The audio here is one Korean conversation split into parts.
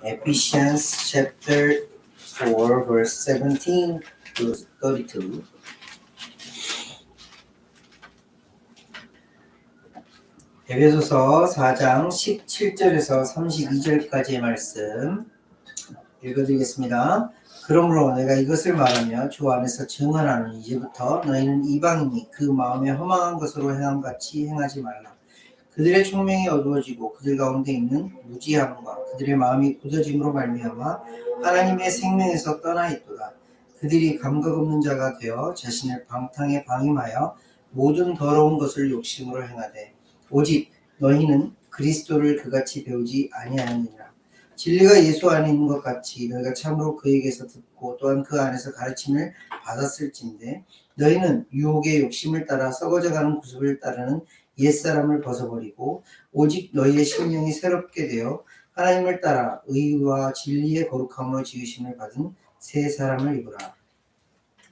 Ephesians chapter 4 verse 17 to 32. 에베소서 4장 17절에서 32절까지의 말씀 읽어드리겠습니다. 그러므로 내가 이것을 말하며 주 안에서 증언하는 이제부터 너희는 이방인이 그 마음에 허망한 것으로 행함같이 행하지 말라. 그들의 총명이 어두워지고 그들 가운데 있는 무지함과 그들의 마음이 굳어짐으로 말미암아 하나님의 생명에서 떠나 있도다. 그들이 감각 없는 자가 되어 자신을 방탕에 방임하여 모든 더러운 것을 욕심으로 행하되 오직 너희는 그리스도를 그같이 배우지 아니하느니라. 진리가 예수 안에 있는 것 같이 너희가 참으로 그에게서 듣고 또한 그 안에서 가르침을 받았을진데 너희는 유혹의 욕심을 따라 썩어져가는 구습을 따르는 옛사람을 벗어버리고 오직 너희의 심령이 새롭게 되어 하나님을 따라 의와 진리의 거룩함으로 지으심을 받은 새 사람을 입으라.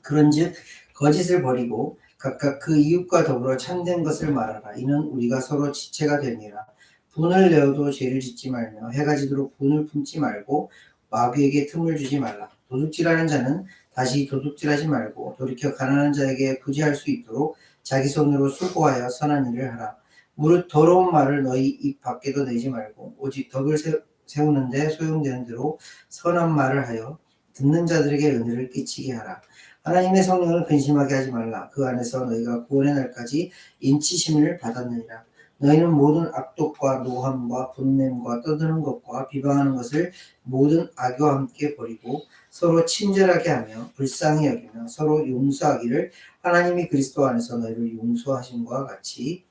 그런즉 거짓을 버리고 각각 그 이웃과 더불어 참된 것을 말하라. 이는 우리가 서로 지체가 되니라. 분을 내어도 죄를 짓지 말며 해가 지도록 분을 품지 말고 마귀에게 틈을 주지 말라. 도둑질하는 자는 다시 도둑질하지 말고 돌이켜 가난한 자에게 부지할 수 있도록 자기 손으로 수고하여 선한 일을 하라. 무릇 더러운 말을 너희 입 밖에도 내지 말고 오직 덕을 세우는 데 소용되는 대로 선한 말을 하여 듣는 자들에게 은혜를 끼치게 하라. 하나님의 성령을 근심하게 하지 말라. 그 안에서 너희가 구원의 날까지 인치심을 받았느니라. 너희는 모든 악독과 노함과 분냄과 떠드는 것과 비방하는 것을 모든 악과 함께 버리고 서로 친절하게 하며 불쌍히 여기며 서로 용서하기를 하나님이 그리스도 안에서 너희를 용서하심과 같이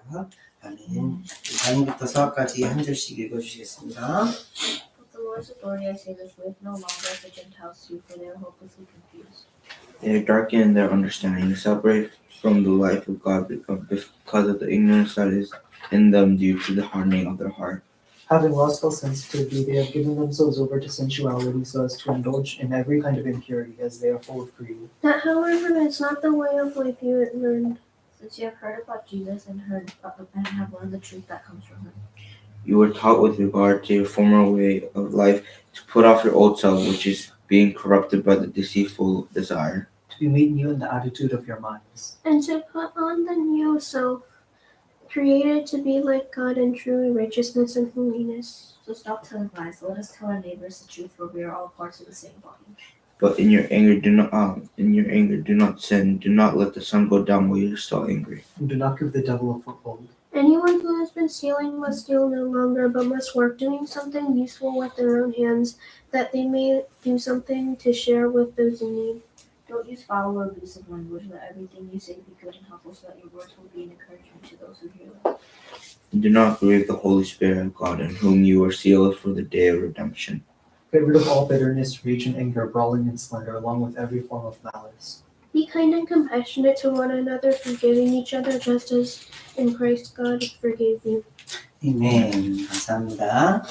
하라. 아멘. 4절부터 4절까지 한 절씩 읽어주시겠습니다. With the Lord's authority I say this, live no longer as the Gentiles do, for they are hopelessly confused. They are darkened in their understanding, separate from the life of God because of the ignorance that is in them due to the hardening of their heart. Having lost all sensitivity, they have given themselves over to sensuality so as to indulge in every kind of impurity as they are full of greed. That, however, is not the way of life you learned. Since you have heard about Jesus and have learned the truth that comes from him. You were taught with regard to your former way of life to put off your old self, which is being corrupted by the deceitful desire. To be made new in the attitude of your minds. And to put on the new self, created to be like God in true righteousness and holiness. So stop telling lies. Let us tell our neighbors the truth, for we are all parts of the same body. But in your anger, do not sin. Do not let the sun go down while you are still angry. And do not give the devil a foothold. Anyone who has been stealing must steal no longer, but must work, doing something useful with their own hands, that they may do something to share with those in need. Don't use foul or abusive language. Let everything you say be good and helpful, so that your words will be an encouragement to those who hear them. And do not grieve the Holy Spirit of God, in whom you are sealed for the day of redemption. Get rid of all bitterness, rage, and anger, brawling and slander, along with every form of malice. Be kind and compassionate to one another, forgiving each other just as in Christ God forgave you. 아멘. 감사합니다.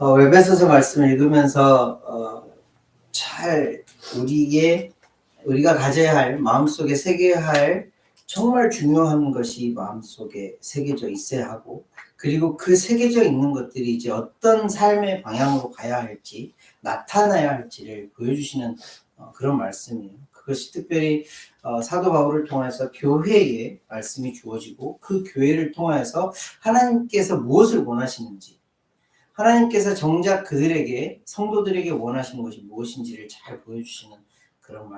에베소서 말씀을 읽으면서 잘 우리가 가져야 할, 마음속에 새겨야 할 정말 중요한 것이 마음속에 새겨져 있어야 하고, 그리고 그 새겨져 있는 것들이 이제 어떤 삶의 방향으로 가야 할지, 나타나야 할지를 보여주시는 그런 말씀이에요. 그것이 특별히 사도 바울을 통해서 교회에 말씀이 주어지고 그 교회를 통해서 하나님께서 무엇을 원하시는지, 하나님께서 정작 그들에게, 성도들에게 원하시는 것이 무엇인지를 잘 보여주시는 그런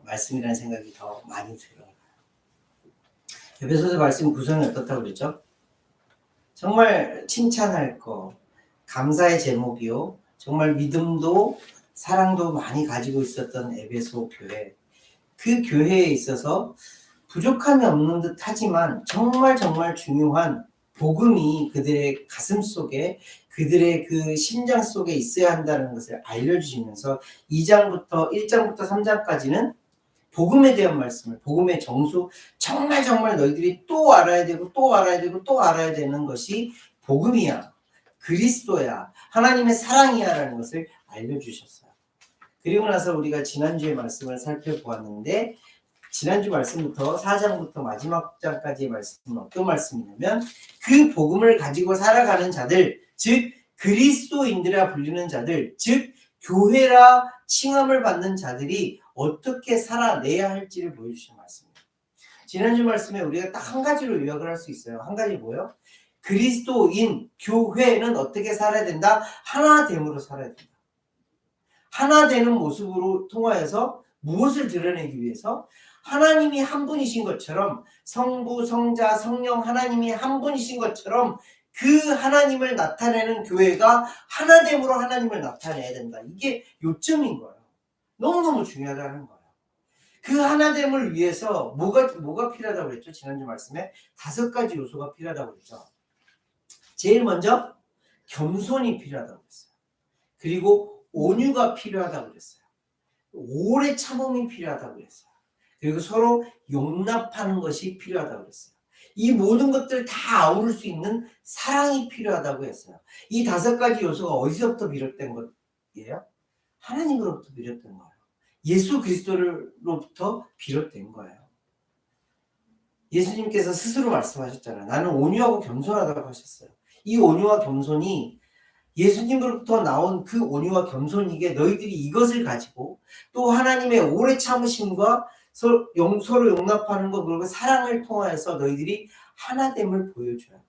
말씀이라는 생각이 더 많이 들어요. 에베소서 말씀 구성이 어떻다고 그랬죠? 정말 칭찬할 거, 감사의 제목이요. 정말 믿음도 사랑도 많이 가지고 있었던 에베소 교회. 그 교회에 있어서 부족함이 없는 듯 하지만 정말 중요한 복음이 그들의 가슴 속에, 그들의 그 심장 속에 있어야 한다는 것을 알려주시면서 1장부터 3장까지는 복음에 대한 말씀을, 복음의 정수, 정말 너희들이 또 알아야 되고 또 알아야 되는 것이 복음이야, 그리스도야, 하나님의 사랑이야 라는 것을 알려주셨어요. 그리고 나서 우리가 지난주의 말씀을 살펴보았는데, 지난주 말씀부터 4장부터 마지막 장까지의 말씀은 어떤 말씀이냐면 그 복음을 가지고 살아가는 자들, 즉 그리스도인들이라 불리는 자들, 즉 교회라 칭함을 받는 자들이 어떻게 살아내야 할지를 보여주시는 말씀입니다. 지난주 말씀에 우리가 딱 한 가지로 요약을 할 수 있어요. 한 가지 뭐예요? 그리스도인, 교회는 어떻게 살아야 된다? 하나됨으로 살아야 된다. 하나되는 모습으로 통하여서 무엇을 드러내기 위해서? 하나님이 한 분이신 것처럼, 성부, 성자, 성령 하나님이 한 분이신 것처럼 그 하나님을 나타내는 교회가 하나됨으로 하나님을 나타내야 된다. 이게 요점인 거예요. 너무너무 중요하다는 거예요. 그 하나됨을 위해서 뭐가 필요하다고 그랬죠? 지난주 말씀에 5가지 요소가 필요하다고 그랬죠. 제일 먼저 겸손이 필요하다고 그랬어요. 그리고 온유가 필요하다고 그랬어요. 오래 참음이 필요하다고 그랬어요. 그리고 서로 용납하는 것이 필요하다고 그랬어요. 이 모든 것들을 다 아우를 수 있는 사랑이 필요하다고 했어요. 이 5가지 요소가 어디서부터 비롯된 거예요? 하나님으로부터 비롯된 거예요. 예수 그리스도로부터 비롯된 거예요. 예수님께서 스스로 말씀하셨잖아요. 나는 온유하고 겸손하다고 하셨어요. 이 온유와 겸손이 예수님으로부터 나온 그 온유와 겸손이게 너희들이 이것을 가지고 또 하나님의 오래 참으심과 서로 용납하는 것 그리고 사랑을 통하여서 너희들이 하나됨을 보여줘야 돼.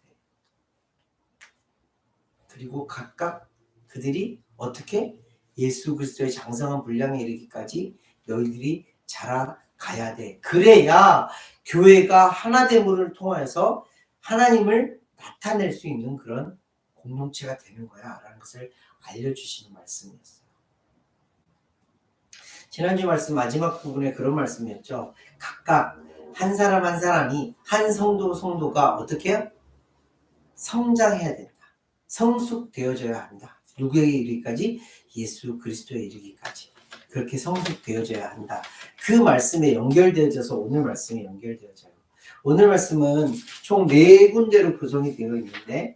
그리고 각각 그들이 어떻게 예수 그리스도의 장성한 분량에 이르기까지 너희들이 자라가야 돼. 그래야 교회가 하나됨을 통하여서 하나님을 나타낼 수 있는 그런 공동체가 되는 거야 라는 것을 알려주시는 말씀이었어요. 지난주 말씀 마지막 부분에 그런 말씀이었죠. 각각 한 사람 한 사람이 한 성도가 어떻게 해요? 성장해야 된다. 성숙되어져야 한다. 누구에게 이르기까지? 예수 그리스도에 이르기까지. 그렇게 성숙되어져야 한다. 그 말씀에 연결되어져서 오늘 말씀이 연결되어져요. 오늘 말씀은 총 4군데로 구성이 되어 있는데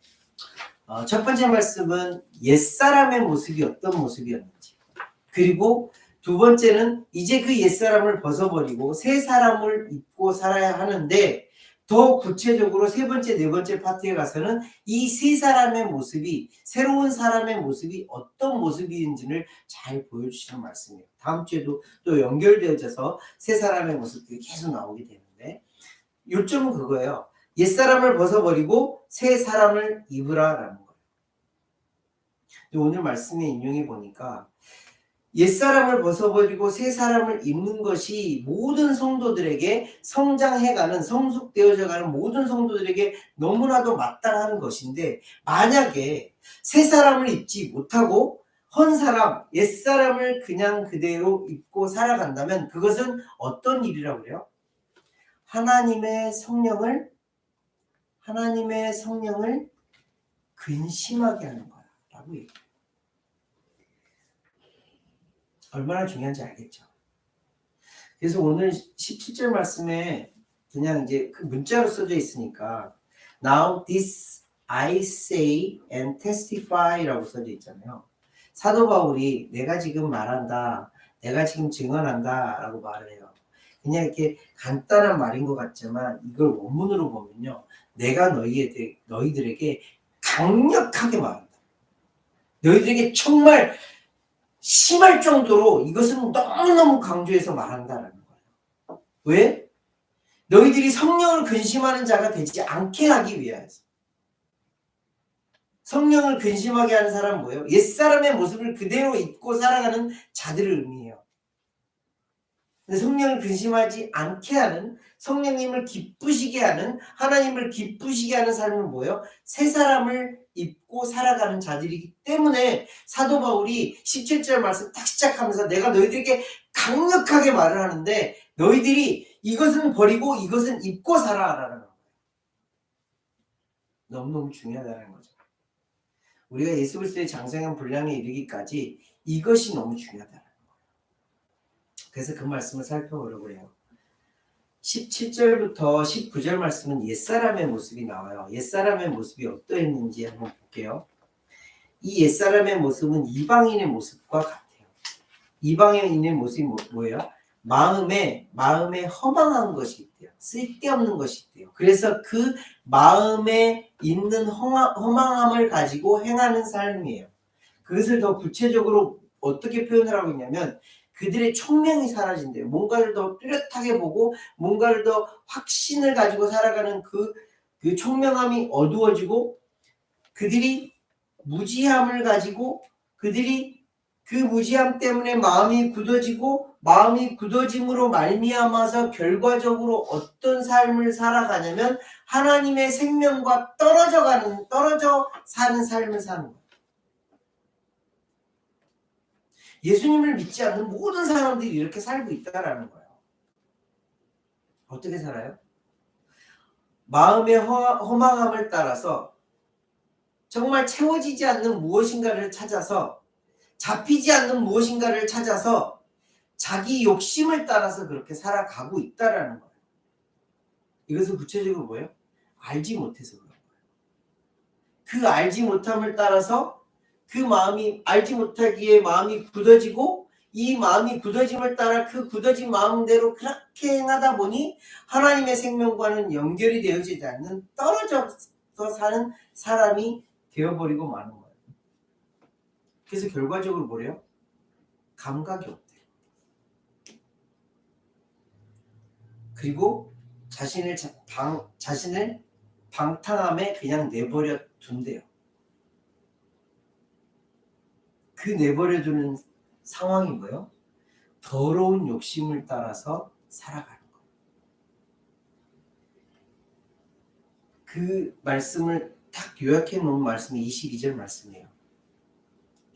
첫 번째 말씀은 옛사람의 모습이 어떤 모습이었는지, 그리고 두 번째는 이제 그 옛사람을 벗어버리고 새 사람을 입고 살아야 하는데, 더 구체적으로 세 번째, 네 번째 파트에 가서는 이 새 사람의 모습이, 새로운 사람의 모습이 어떤 모습인지를 잘 보여주시는 말씀이에요. 다음 주에도 또 연결되어져서 새 사람의 모습들이 계속 나오게 되는데, 요점은 그거예요. 옛사람을 벗어버리고 새 사람을 입으라라는 거예요. 오늘 말씀에 인용해 보니까 옛사람을 벗어버리고 새 사람을 입는 것이 모든 성도들에게 성장해가는, 성숙되어져가는 모든 성도들에게 너무나도 마땅한 것인데, 만약에 새 사람을 입지 못하고 헌 사람, 옛사람을 그냥 그대로 입고 살아간다면 그것은 어떤 일이라고 그래요? 하나님의 성령을 근심하게 하는 거라고 얘기해요. 얼마나 중요한지 알겠죠? 그래서 오늘 17절 말씀에 그냥 이제 그 문자로 써져 있으니까 Now this I say and testify 라고 써져 있잖아요. 사도 바울이 내가 지금 말한다, 내가 지금 증언한다 라고 말을 해요. 그냥 이렇게 간단한 말인 것 같지만 이걸 원문으로 보면요, 내가 너희들에게 강력하게 말한다. 너희들에게 정말 심할 정도로 이것은 너무너무 강조해서 말한다라는 거예요. 왜? 너희들이 성령을 근심하는 자가 되지 않게 하기 위해서. 성령을 근심하게 하는 사람은 뭐예요? 옛사람의 모습을 그대로 입고 살아가는 자들을 의미해요. 근데 성령을 근심하지 않게 하는, 성령님을 기쁘시게 하는, 하나님을 기쁘시게 하는 삶은 뭐예요? 새 사람을 입고 살아가는 자들이기 때문에 사도 바울이 17절 말씀 딱 시작하면서 내가 너희들에게 강력하게 말을 하는데 너희들이 이것은 버리고 이것은 입고 살아라는 거예요. 너무너무 중요하다는 거죠. 우리가 예수 그리스도의 장성한 분량에 이르기까지 이것이 너무 중요하다는 거예요. 그래서 그 말씀을 살펴보려고 해요. 17절부터 19절 말씀은 옛사람의 모습이 나와요. 옛사람의 모습이 어떠했는지 한번 볼게요. 이 옛사람의 모습은 이방인의 모습과 같아요. 이방인의 모습이 뭐예요? 마음에 허망한 것이 있대요. 쓸데없는 것이 있대요. 그래서 그 마음에 있는 허망함을 가지고 행하는 삶이에요. 그것을 더 구체적으로 어떻게 표현을 하고 있냐면 그들의 총명이 사라진대요. 뭔가를 더 뚜렷하게 보고 뭔가를 더 확신을 가지고 살아가는 그 총명함이 어두워지고 그들이 무지함을 가지고 그들이 그 무지함 때문에 마음이 굳어지고 마음이 굳어짐으로 말미암아서 결과적으로 어떤 삶을 살아가냐면 하나님의 생명과 떨어져 사는 삶을 사는 거예요. 예수님을 믿지 않는 모든 사람들이 이렇게 살고 있다라는 거예요. 어떻게 살아요? 마음의 허망함을 따라서 정말 채워지지 않는 무엇인가를 찾아서 잡히지 않는 무엇인가를 찾아서 자기 욕심을 따라서 그렇게 살아가고 있다라는 거예요. 이것은 구체적으로 뭐예요? 알지 못해서 그런 거예요. 그 알지 못함을 따라서 그 마음이 알지 못하기에 마음이 굳어지고 이 마음이 굳어짐을 따라 그 굳어진 마음대로 그렇게 행하다 보니 하나님의 생명과는 연결이 되어지지 않는 떨어져서 사는 사람이 되어버리고 마는 거예요. 그래서 결과적으로 뭐래요? 감각이 없대요. 그리고 자신을 방탕함에 그냥 내버려 둔대요. 그 내버려 두는 상황이 뭐예요? 더러운 욕심을 따라서 살아가는 거예요. 그 말씀을 딱 요약해 놓은 말씀이 22절 말씀이에요.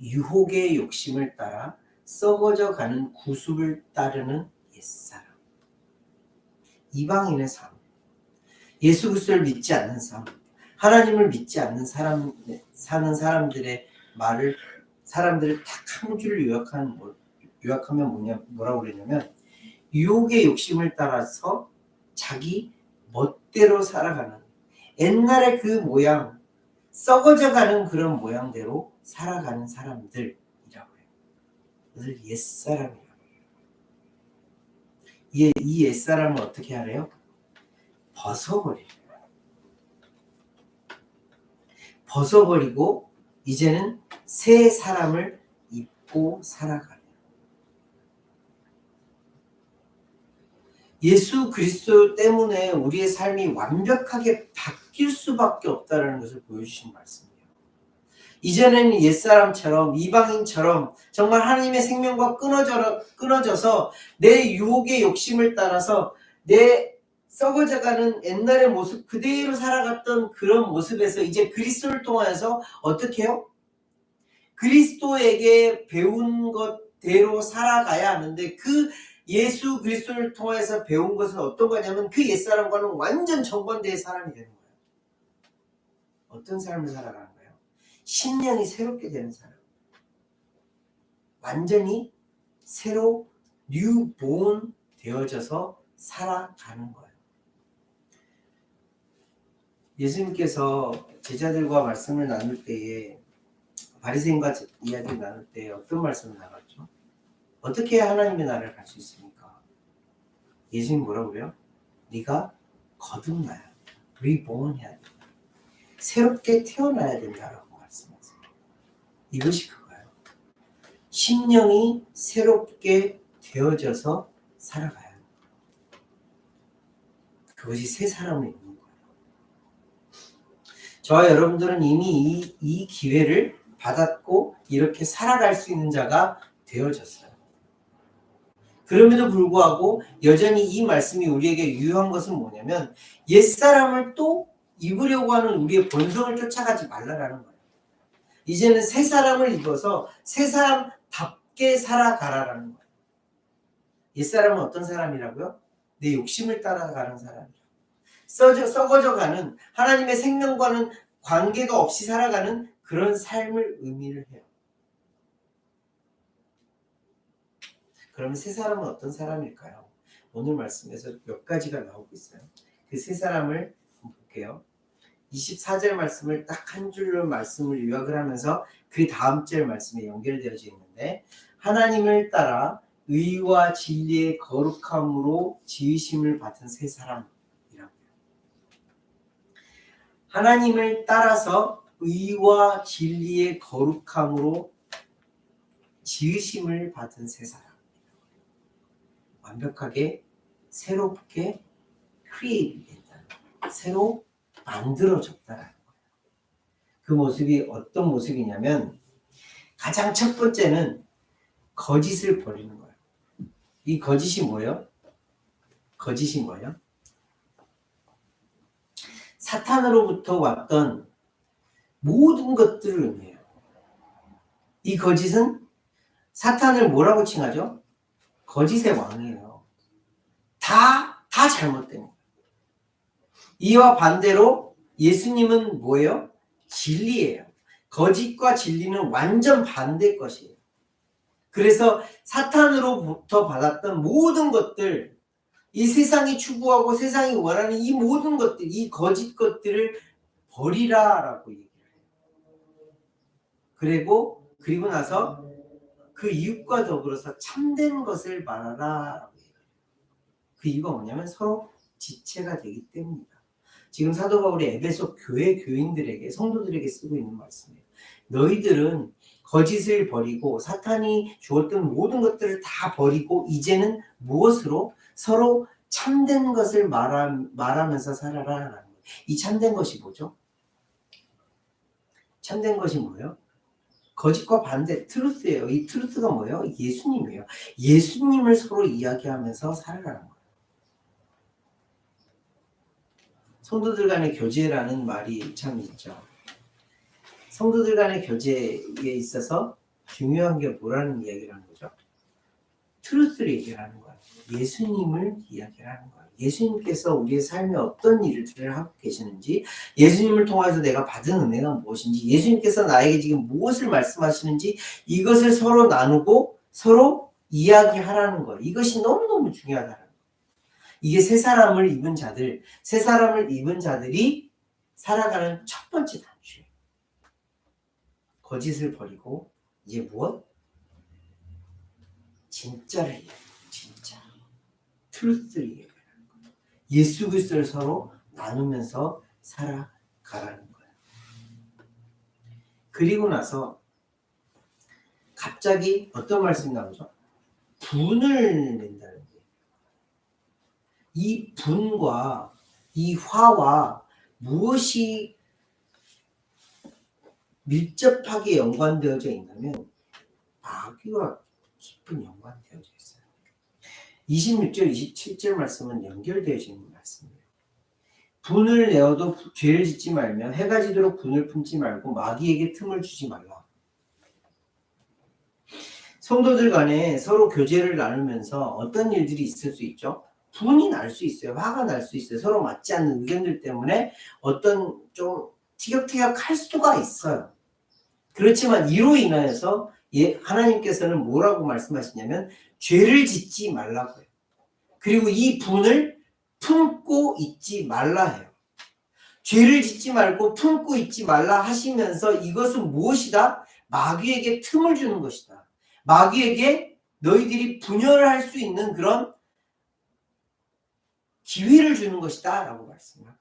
유혹의 욕심을 따라 썩어져 가는 구습을 따르는 옛사람. 이방인의 삶. 예수 그리스도를 믿지 않는 삶. 하나님을 믿지 않는 사는 사람들의 말을 사람들을 딱 한 줄을 요약하면 뭐라고 그러냐면 유혹의 욕심을 따라서 자기 멋대로 살아가는 옛날의 그 모양 썩어져가는 그런 모양대로 살아가는 사람들이라고 해요. 그것을 옛사람이라고 해요. 이 옛사람을 어떻게 하래요? 벗어버리고 이제는 새 사람을 입고 살아가래요. 예수 그리스도 때문에 우리의 삶이 완벽하게 바뀔 수밖에 없다는 것을 보여주신 말씀이에요. 이전에는 옛사람처럼 이방인처럼 정말 하나님의 생명과 끊어져서 내 유혹의 욕심을 따라서 내 썩어져가는 옛날의 모습 그대로 살아갔던 그런 모습에서 이제 그리스도를 통해서 어떻게 해요? 그리스도에게 배운 것대로 살아가야 하는데 그 예수 그리스도를 통해서 배운 것은 어떤 거냐면 그 옛사람과는 완전 정반대의 사람이 되는 거예요. 어떤 삶을 살아가는 거예요? 심령이 새롭게 되는 사람. 완전히 새로 뉴본 되어져서 살아가는 거예요. 예수님께서 제자들과 말씀을 나눌 때에 바리새인과 이야기를 나눌 때 어떤 말씀을 나눴죠? 어떻게 해야 하나님의 나라를 갈 수 있습니까? 예수님 뭐라고 그래요? 네가 거듭나야 돼. 리본 해야 돼. 새롭게 태어나야 된다라고 말씀하세요. 이것이 그거예요. 심령이 새롭게 되어져서 살아가야 돼. 그것이 새 사람을 입는 거예요. 저와 여러분들은 이미 이 기회를 받았고 이렇게 살아갈 수 있는 자가 되어졌어요. 그럼에도 불구하고 여전히 이 말씀이 우리에게 유효한 것은 뭐냐면 옛사람을 또 입으려고 하는 우리의 본성을 쫓아가지 말라라는 거예요. 이제는 새 사람을 입어서 새 사람답게 살아가라라는 거예요. 옛사람은 어떤 사람이라고요? 내 욕심을 따라가는 사람이라고. 썩어져가는 하나님의 생명과는 관계가 없이 살아가는 그런 삶을 의미를 해요. 그러면 새 사람은 어떤 사람일까요? 오늘 말씀에서 몇 가지가 나오고 있어요. 그 새 사람을 볼게요. 24절 말씀을 딱 한 줄로 말씀을 요약을 하면서 그 다음 절 말씀에 연결되어져 있는데 하나님을 따라 의와 진리의 거룩함으로 지으심을 받은 새 사람이라고요. 하나님을 따라서 의와 진리의 거룩함으로 지으심을 받은 새 사람. 완벽하게 새롭게 크리에이트 된다는 거예요. 새로 만들어졌다라는 거예요. 그 모습이 어떤 모습이냐면 가장 첫 번째는 거짓을 버리는 거예요. 이 거짓이 뭐예요? 거짓이 뭐예요? 사탄으로부터 왔던 모든 것들을 의미해요. 이 거짓은 사탄을 뭐라고 칭하죠? 거짓의 왕이에요. 다 잘못된 거예요. 이와 반대로 예수님은 뭐예요? 진리예요. 거짓과 진리는 완전 반대 것이에요. 그래서 사탄으로부터 받았던 모든 것들, 이 세상이 추구하고 세상이 원하는 이 모든 것들, 이 거짓 것들을 버리라라고 얘기를 해요. 그리고 나서 그 이웃과 더불어서 참된 것을 말하라라고 얘기해요. 그 이유가 뭐냐면 서로 지체가 되기 때문이다. 지금 사도 바울이 에베소 교회 교인들에게, 성도들에게 쓰고 있는 말씀이에요. 너희들은 거짓을 버리고 사탄이 주었던 모든 것들을 다 버리고 이제는 무엇으로? 서로 참된 것을 말하면서 살아라라는 거예요. 이 참된 것이 뭐죠? 참된 것이 뭐예요? 거짓과 반대, 트루스예요. 이 트루스가 뭐예요? 예수님이에요. 예수님을 서로 이야기하면서 살아라는 거예요. 성도들 간의 교제라는 말이 참 있죠. 성도들 간의 교제에 있어서 중요한 게 뭐라는 이야기를 하는 거죠? 트루스를 얘기하는 거예요. 예수님을 이야기하는 거예요. 예수님께서 우리의 삶에 어떤 일들을 하고 계시는지, 예수님을 통해서 내가 받은 은혜가 무엇인지, 예수님께서 나에게 지금 무엇을 말씀하시는지 이것을 서로 나누고 서로 이야기하라는 거예요. 이것이 너무너무 중요하다는 거예요. 이게 새 사람을 입은 자들이 살아가는 첫 번째 단추예요. 거짓을 버리고 이제 무엇? 진짜를 얘기해요. 진짜. 트루스를 얘기해요. 예수 그리스도를 서로 나누면서 살아가라는 거예요. 그리고 나서 갑자기 어떤 말씀이 나오죠? 분을 낸다는 거예요. 이 분과 이 화와 무엇이 밀접하게 연관되어져 있냐면 마귀와 깊은 연관되어져 있어요. 26절, 27절 말씀은 연결되어져 있는 말씀이에요. 분을 내어도 죄를 짓지 말며 해가 지도록 분을 품지 말고 마귀에게 틈을 주지 말라. 성도들 간에 서로 교제를 나누면서 어떤 일들이 있을 수 있죠? 분이 날 수 있어요. 화가 날 수 있어요. 서로 맞지 않는 의견들 때문에 어떤 좀 티격태격할 수가 있어요. 그렇지만 이로 인하여서 하나님께서는 뭐라고 말씀하시냐면 죄를 짓지 말라고 해요. 그리고 이 분을 품고 있지 말라 해요. 죄를 짓지 말고 품고 있지 말라 하시면서 이것은 무엇이다? 마귀에게 틈을 주는 것이다. 마귀에게 너희들이 분열을 할 수 있는 그런 기회를 주는 것이다 라고 말씀합니다.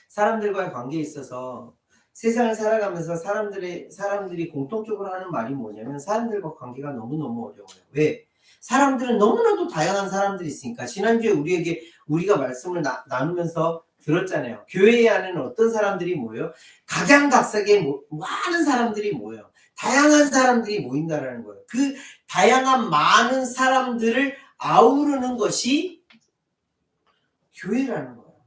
사람들과의 관계에 있어서 세상을 살아가면서 사람들이 공통적으로 하는 말이 뭐냐면 사람들과 관계가 너무너무 어려워요. 왜? 사람들은 너무나도 다양한 사람들이 있으니까. 지난주에 우리가 말씀을 나누면서 들었잖아요. 교회 안에는 어떤 사람들이 모여요? 각양각색의 많은 사람들이 모여요. 다양한 사람들이 모인다라는 거예요. 그 다양한 많은 사람들을 아우르는 것이 교회라는 거예요.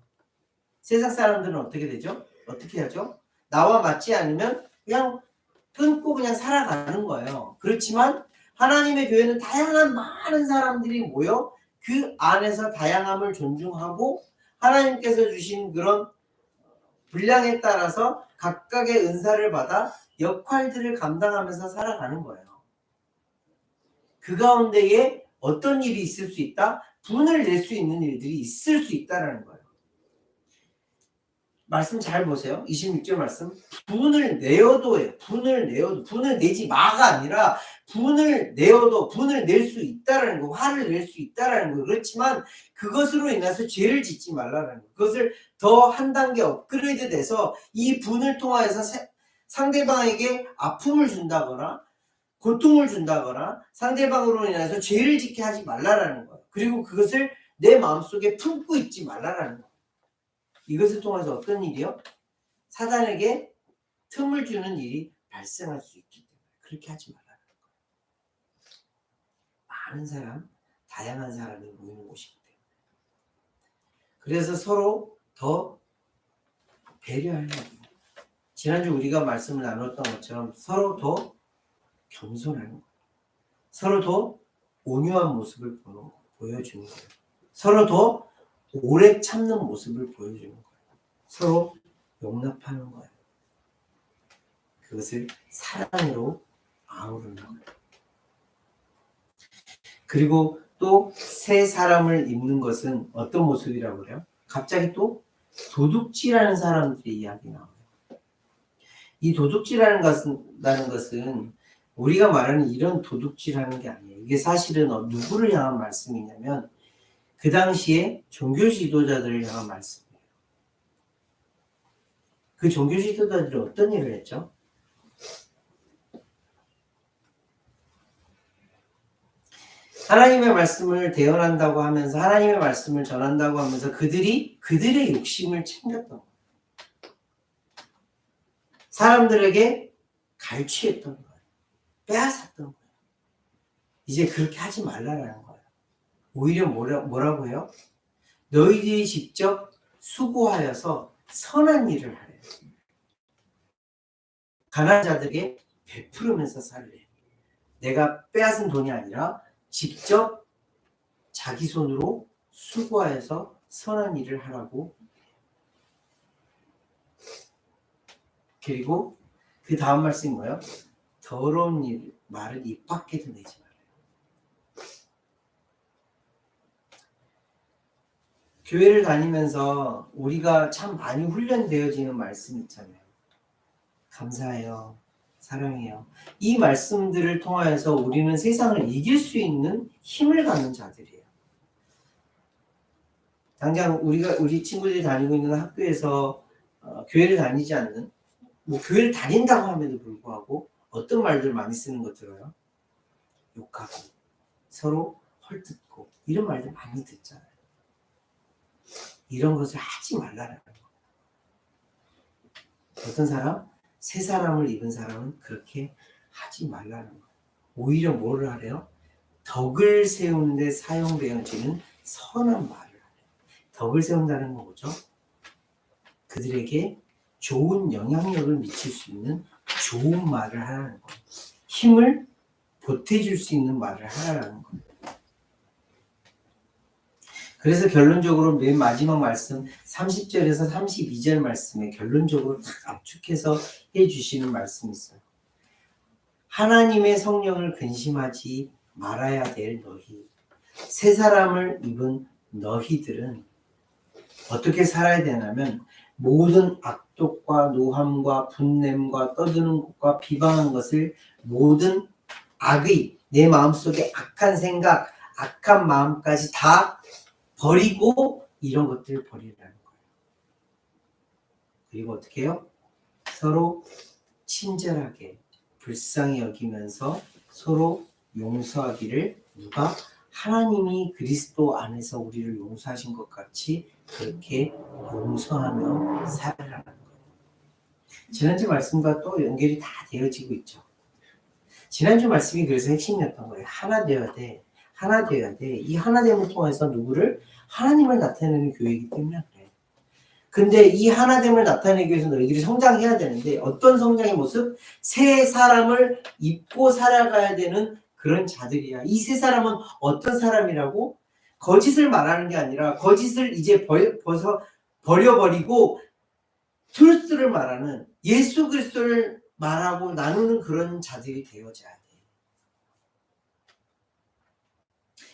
세상 사람들은 어떻게 되죠? 어떻게 하죠? 나와 맞지 않으면 그냥 끊고 그냥 살아가는 거예요. 그렇지만 하나님의 교회는 다양한 많은 사람들이 모여 그 안에서 다양함을 존중하고 하나님께서 주신 그런 분량에 따라서 각각의 은사를 받아 역할들을 감당하면서 살아가는 거예요. 그 가운데에 어떤 일이 있을 수 있다? 분을 낼 수 있는 일들이 있을 수 있다는 거예요. 말씀 잘 보세요. 26절 말씀. 분을 내어도예요. 분을 내지 마가 아니라 분을 내어도 분을 낼 수 있다라는 거, 화를 낼 수 있다라는 거. 그렇지만 그것으로 인해서 죄를 짓지 말라라는 거. 그것을 더 한 단계 업그레이드 돼서 이 분을 통하여서 상대방에게 아픔을 준다거나 고통을 준다거나 상대방으로 인해서 죄를 짓게 하지 말라라는 거예요. 그리고 그것을 내 마음속에 품고 있지 말라라는 거예요. 이것을 통해서 어떤 일이요? 사단에게 틈을 주는 일이 발생할 수 있기 때문에 그렇게 하지 말라는 거예요. 많은 사람, 다양한 사람이 모이는 곳이기 때문에. 그래서 서로 더 배려하려고. 지난주 우리가 말씀을 나눴던 것처럼 서로 더 겸손하는 거예요. 서로 더 온유한 모습을 보여주는 거예요. 서로 더 오래 참는 모습을 보여주는 거예요. 서로 용납하는 거예요. 그것을 사랑으로 아우르는 거예요. 그리고 또 새 사람을 입는 것은 어떤 모습이라고 그래요? 갑자기 또 도둑질하는 사람들의 이야기 나와요. 이 도둑질하는 것은 우리가 말하는 이런 도둑질하는 게 아니에요. 이게 사실은 누구를 향한 말씀이냐면 그 당시에 종교 지도자들을 향한 말씀이에요. 그 종교 지도자들이 어떤 일을 했죠? 하나님의 말씀을 대언한다고 하면서 하나님의 말씀을 전한다고 하면서 그들의 욕심을 챙겼던 거예요. 사람들에게 갈취했던 거예요. 빼앗았던 거예요. 이제 그렇게 하지 말라라는 거예요. 오히려 뭐라고 해요? 너희들이 직접 수고하여서 선한 일을 하래. 가난한 자들에게 베푸르면서 살래. 내가 빼앗은 돈이 아니라 직접 자기 손으로 수고하여서 선한 일을 하라고. 그리고 그 다음 말씀이 뭐예요? 더러운 말을 입 밖에도 내지 말아요. 교회를 다니면서 우리가 참 많이 훈련되어지는 말씀 있잖아요. 감사해요. 사랑해요. 이 말씀들을 통하여서 우리는 세상을 이길 수 있는 힘을 갖는 자들이에요. 당장 우리 친구들이 다니고 있는 학교에서 교회를 다니지 않는, 교회를 다닌다고 함에도 불구하고 어떤 말들 많이 쓰는 거 들어요? 욕하고 서로 헐뜯고 이런 말들 많이 듣잖아요. 이런 것을 하지 말라는 거예요. 어떤 사람? 새 사람을 입은 사람은 그렇게 하지 말라는 거예요. 오히려 뭐를 하래요? 덕을 세우는 데 사용되어지는 선한 말을 하래요. 덕을 세운다는 건 뭐죠? 그들에게 좋은 영향력을 미칠 수 있는 좋은 말을 하라는 거예요. 힘을 보태줄 수 있는 말을 하라는 거예요. 그래서 결론적으로 맨 마지막 말씀 30절에서 32절 말씀에 결론적으로 딱 압축해서 해주시는 말씀이 있어요. 하나님의 성령을 근심하지 말아야 될 너희, 새 사람을 입은 너희들은 어떻게 살아야 되냐면 모든 악독과 노함과 분냄과 떠드는 것과 비방하는 것을 모든 악의, 내 마음속에 악한 생각, 악한 마음까지 다 버리고 이런 것들을 버리라는 거예요. 그리고 어떻게 해요? 서로 친절하게 불쌍히 여기면서 서로 용서하기를 누가 하나님이 그리스도 안에서 우리를 용서하신 것 같이 그렇게 용서하며 살아라는 거예요. 지난주 말씀과 또 연결이 다 되어지고 있죠. 지난주 말씀이 그래서 핵심이었던 거예요. 하나 되어야 돼. 하나 되어야 돼. 이 하나됨을 통해서 누구를? 하나님을 나타내는 교회이기 때문에 그래. 근데 이 하나됨을 나타내기 위해서 너희들이 성장해야 되는데 어떤 성장의 모습? 새 사람을 입고 살아가야 되는 그런 자들이야. 이 새 사람은 어떤 사람이라고? 거짓을 말하는 게 아니라 거짓을 이제 버려버리고 트루스를 말하는 예수 그리스도를 말하고 나누는 그런 자들이 되어져야 돼.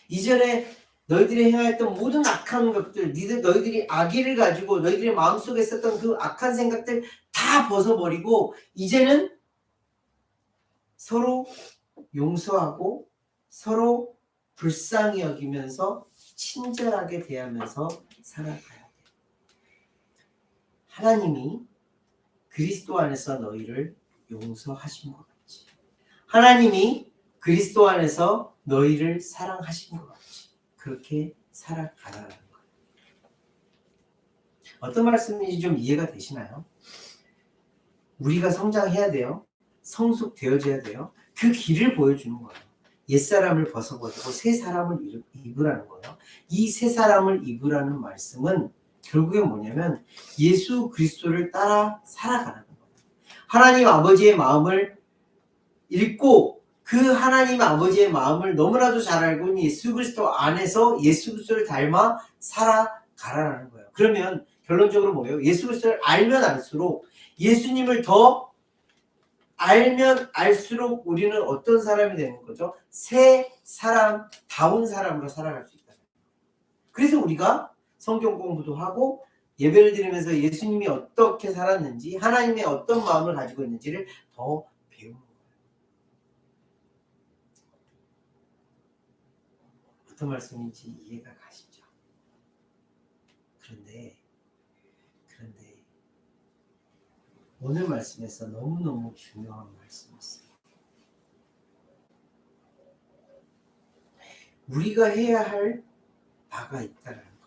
이전에 너희들이 행하였던 모든 악한 것들, 너희들이 악의를 가지고 너희들의 마음속에 있었던 그 악한 생각들 다 벗어버리고 이제는 서로 용서하고 서로 불쌍히 여기면서 친절하게 대하면서 살아가야 돼. 하나님이 그리스도 안에서 너희를 용서하신 것 같이, 하나님이 그리스도 안에서 너희를 사랑하신 것 같이 그렇게 살아가라는 거예요. 어떤 말씀인지 좀 이해가 되시나요? 우리가 성장해야 돼요. 성숙되어져야 돼요. 그 길을 보여주는 거예요. 옛사람을 벗어버리고 새 사람을 입으라는 거예요. 이 새 사람을 입으라는 말씀은 결국에 뭐냐면 예수 그리스도를 따라 살아가는 거예요. 하나님 아버지의 마음을 읽고 그 하나님 아버지의 마음을 너무나도 잘 알고 있는 예수 그리스도 안에서 예수 그리스도를 닮아 살아가라는 거예요. 그러면 결론적으로 뭐예요? 예수 그리스도를 알면 알수록 예수님을 더 알면 알수록 우리는 어떤 사람이 되는 거죠? 새 사람다운 사람으로 살아갈 수 있다. 그래서 우리가 성경 공부도 하고 예배를 드리면서 예수님이 어떻게 살았는지 하나님의 어떤 마음을 가지고 있는지를 더 배우는 거예요. 어떤 말씀인지 이해가 가시죠? 그런데 오늘 말씀에서 너무너무 중요한 말씀이었어요. 우리가 해야 할 바가 있다는 거예요.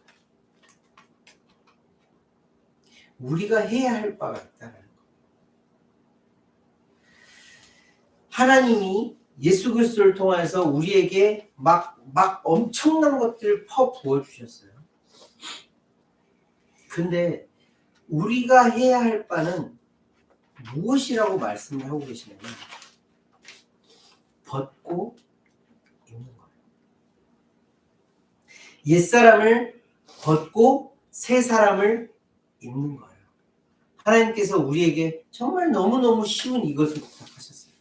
우리가 해야 할 바가 있다는 거예요. 하나님이 예수 그리스도를 통해서 우리에게 막 엄청난 것들을 부어주셨어요. 근데 우리가 해야 할 바는 무엇이라고 말씀을 하고 계시냐면 벗고 입는 거예요. 옛사람을 벗고 새 사람을 입는 거예요. 하나님께서 우리에게 정말 너무너무 쉬운 이것을 부탁하셨어요.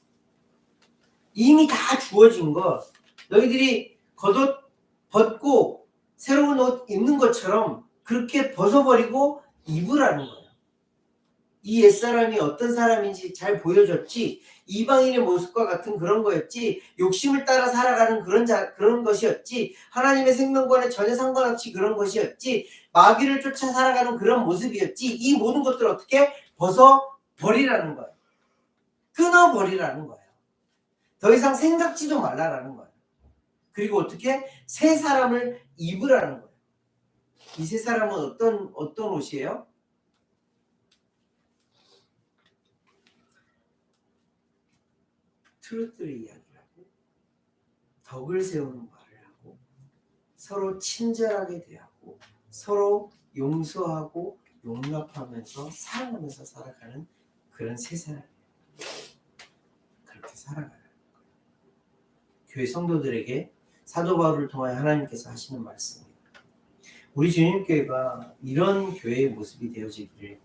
이미 다 주어진 것, 너희들이 겉옷 벗고 새로운 옷 입는 것처럼 그렇게 벗어버리고 입으라는 거예요. 이 옛사람이 어떤 사람인지 잘 보여줬지, 이방인의 모습과 같은 그런 거였지, 욕심을 따라 살아가는 그런 것이었지, 하나님의 생명과는 전혀 상관없이 그런 것이었지, 마귀를 쫓아 살아가는 그런 모습이었지, 이 모든 것들을 어떻게 벗어버리라는 거예요. 끊어버리라는 거예요. 더 이상 생각지도 말라라는 거예요. 그리고 어떻게? 새 사람을 입으라는 거예요. 이 새 사람은 어떤 옷이에요? 트루트를 이야기하고 덕을 세우는 말을 하고 서로 친절하게 대하고 서로 용서하고 용납하면서 사랑하면서 살아가는 그런 새 사람이에요. 그렇게 살아가는 거예요. 교회 성도들에게 사도 바울을 통하여 하나님께서 하시는 말씀이에요. 우리 주님교회가 이런 교회의 모습이 되어지기를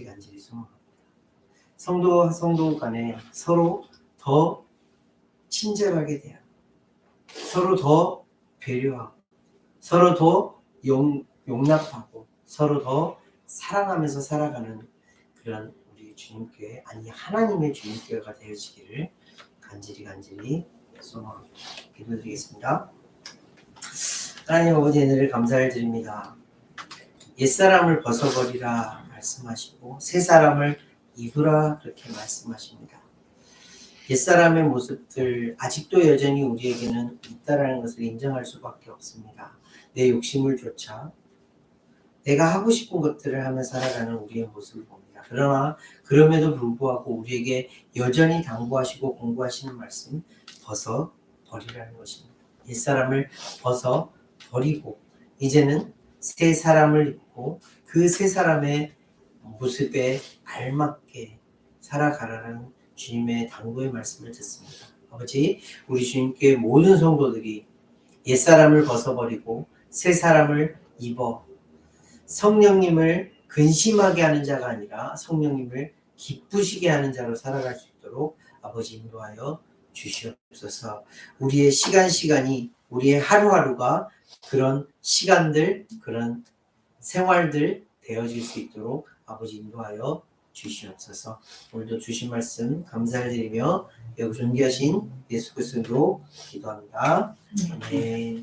간절히 소망합니다. 성도와 성도 간에 서로 더 친절하게 대하고 서로 더 배려하고 서로 더 용납하고 서로 더 사랑하면서 살아가는 그런 우리 주님교회, 아니 하나님의 주님교회가 되어지기를 간절히 소망합니다. 기도드리겠습니다. 하나님 아버지 은혜를 감사를 드립니다. 옛사람을 벗어버리라 말씀하시고 새 사람을 입으라 그렇게 말씀하십니다. 옛사람의 모습들 아직도 여전히 우리에게는 있다라는 것을 인정할 수밖에 없습니다. 내 욕심을 쫓아 내가 하고 싶은 것들을 하며 살아가는 우리의 모습을 봅니다. 그러나 그럼에도 불구하고 우리에게 여전히 당부하시고 공부하시는 말씀, 벗어버리라는 것입니다. 옛사람을 벗어버리고 이제는 새 사람을 입고 그 새 사람의 모습에 알맞게 살아가라는 주님의 당부의 말씀을 듣습니다. 아버지, 우리 주님께 모든 성도들이 옛사람을 벗어버리고 새 사람을 입어 성령님을 근심하게 하는 자가 아니라 성령님을 기쁘시게 하는 자로 살아갈 수 있도록 아버지 인도하여 주시옵소서. 우리의 시간이 우리의 하루하루가 그런 시간들, 그런 생활들 되어질 수 있도록 아버지 인도하여 주시옵소서. 오늘도 주신 말씀 감사드리며 매우 존귀하신 예수 그리스도로 기도합니다. 아멘.